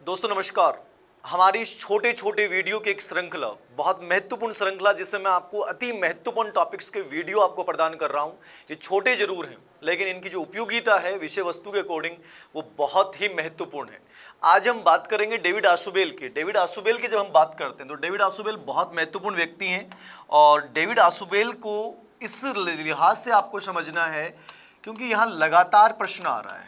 दोस्तों नमस्कार। हमारी छोटे छोटे वीडियो की एक श्रृंखला, बहुत महत्वपूर्ण श्रृंखला, जिससे मैं आपको अति महत्वपूर्ण टॉपिक्स के वीडियो आपको प्रदान कर रहा हूं। ये छोटे जरूर हैं, लेकिन इनकी जो उपयोगिता है विषय वस्तु के अकॉर्डिंग वो बहुत ही महत्वपूर्ण है। आज हम बात करेंगे डेविड आशुबेल की। डेविड आशुबेल की जब हम बात करते हैं तो डेविड आशुबेल बहुत महत्वपूर्ण व्यक्ति हैं, और डेविड आशुबेल को इस लिहाज से आपको समझना है क्योंकि यहाँ लगातार प्रश्न आ रहा है।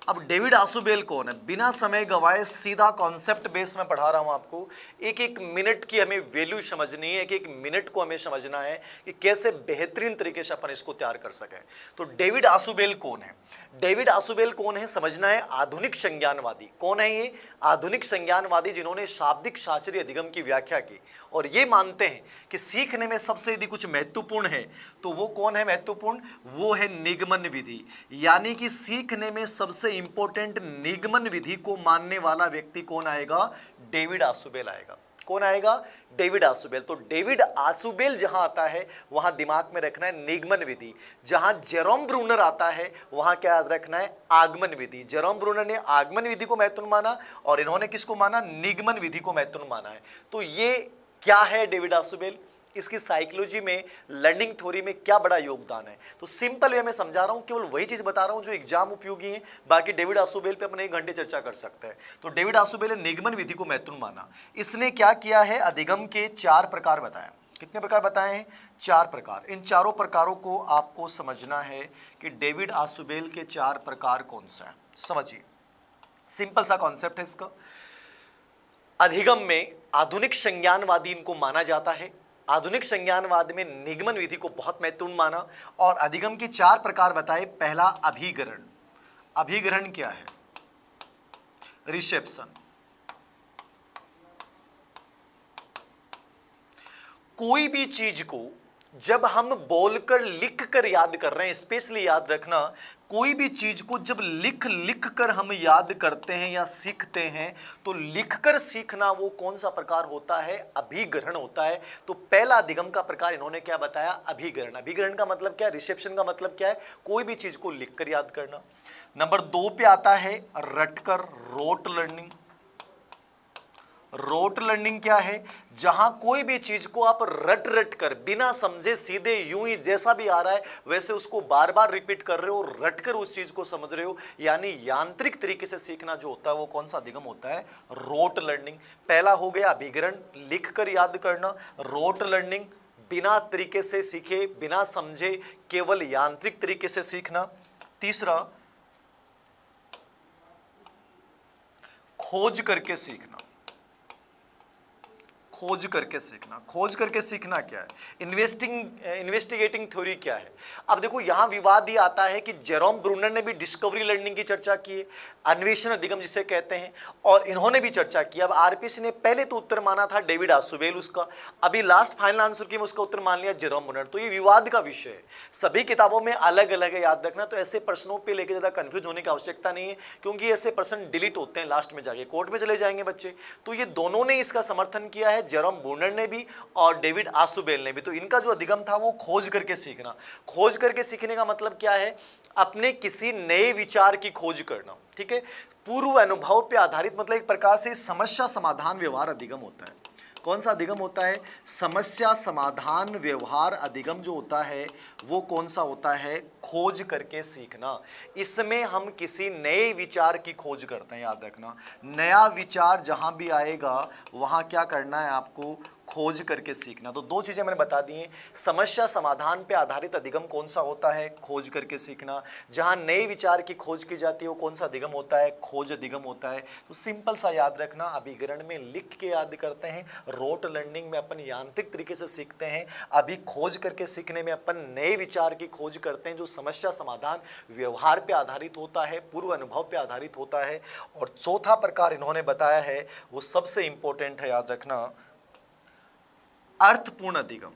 अब डेविड आशुबेल कौन है? बिना समय गवाए सीधा कॉन्सेप्ट बेस में पढ़ा रहा हूं आपको। एक एक मिनट की हमें वैल्यू समझनी है, एक एक मिनट को हमें समझना है कि कैसे बेहतरीन तरीके से अपन इसको तैयार कर सकें। तो डेविड आशुबेल कौन है? डेविड आशुबेल कौन है समझना है। आधुनिक संज्ञानवादी। कौन है ये? आधुनिक संज्ञानवादी, जिन्होंने शाब्दिक शास्त्रीय अधिगम की व्याख्या की और ये मानते हैं कि सीखने में सबसे यदि कुछ महत्वपूर्ण है तो वो कौन है महत्वपूर्ण? वो है निगमन विधि। यानी कि सीखने में सबसे इंपॉर्टेंट निगमन विधि को मानने वाला व्यक्ति कौन आएगा? डेविड आशुबेल आएगा। कौन आएगा? डेविड आशुबेल। तो डेविड आशुबेल जहां आता है वहां दिमाग में रखना है निगमन विधि। जहां जेरोम ब्रूनर आता है वहां क्या याद रखना है? आगमन विधि। जेरोम ब्रूनर ने आगमन विधि को महत्वपूर्ण माना और इन्होंने किसको माना? निगमन विधि को महत्वपूर्ण माना है। तो ये क्या है डेविड आशुबेल? इसकी साइकोलॉजी में, लर्निंग थ्योरी में क्या बड़ा योगदान है? तो सिंपल वे मैं समझा रहा हूं, केवल वही चीज बता रहा हूं जो एग्जाम उपयोगी है। बाकी डेविड आशुबेल पे अपने 1 घंटे चर्चा कर सकते हैं। तो डेविड आशुबेल ने निगमन विधि को महत्वपूर्ण माना। इसने क्या किया है? अधिगम के 4 प्रकार बताया। कितने प्रकार बताए हैं? 4 प्रकार। इन चारों प्रकारों को आपको समझना है कि डेविड आशुबेल के 4 प्रकार कौन सा है। समझिए, सिंपल सा कॉन्सेप्ट है इसका। अधिगम में आधुनिक संज्ञानवादी इनको माना जाता है। आधुनिक संज्ञानवाद में निगमन विधि को बहुत महत्वपूर्ण माना और अधिगम के 4 प्रकार बताए। पहला अभिग्रहण। अभिग्रहण क्या है? रिसेप्शन। कोई भी चीज को जब हम बोलकर लिख कर याद कर रहे हैं, स्पेशली याद रखना, कोई भी चीज को जब लिख कर हम याद करते हैं या सीखते हैं तो लिखकर सीखना वो कौन सा प्रकार होता है? अभिग्रहण होता है। तो पहला अधिगम का प्रकार इन्होंने क्या बताया? अभिग्रहण। अभिग्रहण का मतलब क्या है? रिसेप्शन का मतलब क्या है? कोई भी चीज को लिखकर याद करना। नंबर 2 पे आता है रटकर, रोट लर्निंग। रोट लर्निंग क्या है? जहां कोई भी चीज को आप रट कर, बिना समझे, सीधे यूं ही जैसा भी आ रहा है वैसे उसको बार बार रिपीट कर रहे हो, रट कर उस चीज को समझ रहे हो, यानी यांत्रिक तरीके से सीखना जो होता है वो कौन सा अधिगम होता है? Rote learning. पहला हो गया अभिग्रहण, लिख कर याद करना। रोट लर्निंग, बिना तरीके से सीखे, बिना समझे, केवल यांत्रिक तरीके से सीखना। तीसरा खोज करके सीखना। खोज करके सीखना। खोज करके सीखना क्या है? इन्वेस्टिगेटिंग थ्योरी क्या है? अब देखो यहां विवाद ये आता है कि जेरोम ब्रूनर ने भी डिस्कवरी लर्निंग की चर्चा की है, अन्वेषण अधिगम जिसे कहते हैं, और इन्होंने भी चर्चा की। अब आरपीसी ने पहले तो उत्तर माना था डेविड आशुबेल उसका, अभी लास्ट फाइनल आंसर की में उसका उत्तर मान लिया जेरोम ब्रूनर। तो ये विवाद का विषय है, सभी किताबों में अलग अलग है, याद रखना। तो ऐसे प्रश्नों पर लेकर ज्यादा कंफ्यूज होने की आवश्यकता नहीं है, क्योंकि ऐसे प्रश्न डिलीट होते हैं, लास्ट में जाके कोर्ट में चले जाएंगे बच्चे। तो ये दोनों ने इसका समर्थन किया है, जेरोम ब्रूनर ने भी और डेविड आशुबेल ने भी। तो इनका जो अधिगम था वो खोज करके सीखना। खोज करके सीखने का मतलब क्या है? अपने किसी नए विचार की खोज करना। ठीक है, पूर्व अनुभव पे आधारित, मतलब एक प्रकार से समस्या समाधान व्यवहार अधिगम होता है। कौन सा अधिगम होता है? समस्या समाधान व्यवहार अधिगम जो होता है वो कौन सा होता है? खोज करके सीखना। इसमें हम किसी नए विचार की खोज करते हैं, याद रखना। नया विचार जहां भी आएगा वहां क्या करना है आपको? खोज करके सीखना। तो 2 चीजें मैंने बता दी हैं। समस्या समाधान पे आधारित अधिगम कौन सा होता है? खोज करके सीखना। जहां नए विचार की खोज की जाती है वो कौन सा अधिगम होता है? खोज अधिगम होता है। तो सिंपल सा याद रखना, अभिग्रहण में लिख के याद करते हैं, रोट लर्निंग में अपन यांत्रिक तरीके से सीखते हैं, अभी खोज करके सीखने में अपन नए विचार की खोज करते हैं जो समस्या समाधान व्यवहार पे आधारित होता है, पूर्व अनुभव पे आधारित होता है। और चौथा प्रकार इन्होंने बताया है वो सबसे इंपॉर्टेंट है, याद रखना, अर्थपूर्ण अधिगम।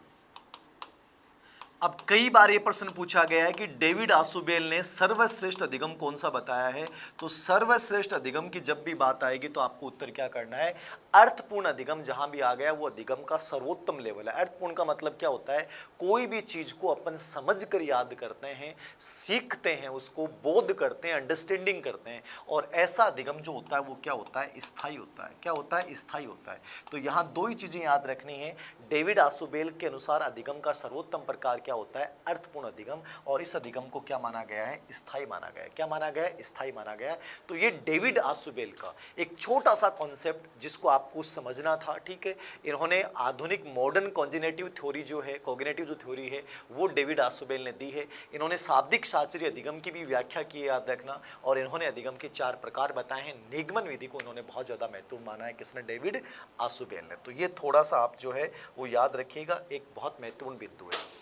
अब कई बार ये प्रश्न पूछा गया है कि डेविड आसुबेल ने सर्वश्रेष्ठ अधिगम कौन सा बताया है। तो सर्वश्रेष्ठ अधिगम की जब भी बात आएगी तो आपको उत्तर क्या करना है, अर्थपूर्ण अधिगम जहां भी आ गया वो अधिगम का सर्वोत्तम लेवल है। अर्थपूर्ण का मतलब क्या होता है, कोई भी चीज को अपन समझ कर याद करते हैं, सीखते हैं, उसको बोध करते हैं, अंडरस्टैंडिंग करते हैं, और ऐसा अधिगम जो होता है वो क्या होता है, स्थायी होता है। क्या होता है, स्थायी होता है। तो यहाँ दो ही चीजें याद रखनी है। डेविड आसुबेल के अनुसार अधिगम का सर्वोत्तम प्रकार क्या होता है, अर्थपूर्ण अधिगम, और इस अधिगम को क्या माना गया है, स्थायी माना गया है। क्या माना गया है, स्थायी माना गया है। तो ये डेविड आसुबेल का एक छोटा सा कॉन्सेप्ट जिसको आपको समझना था, ठीक है। इन्होंने आधुनिक मॉडर्न कॉग्निटिव थ्योरी जो है, कॉग्निटिव जो थ्योरी है वो डेविड आसुबेल ने दी है। इन्होंने शाब्दिक शास्त्रीय अधिगम की भी व्याख्या की है, याद रखना, और इन्होंने अधिगम के 4 प्रकार बताए हैं। निगमन विधि को इन्होंने बहुत ज्यादा महत्वपूर्ण माना है, किसने, डेविड आसुबेल ने। तो ये थोड़ा सा आप जो है वो याद रखिएगा, एक बहुत महत्वपूर्ण बिंदु है।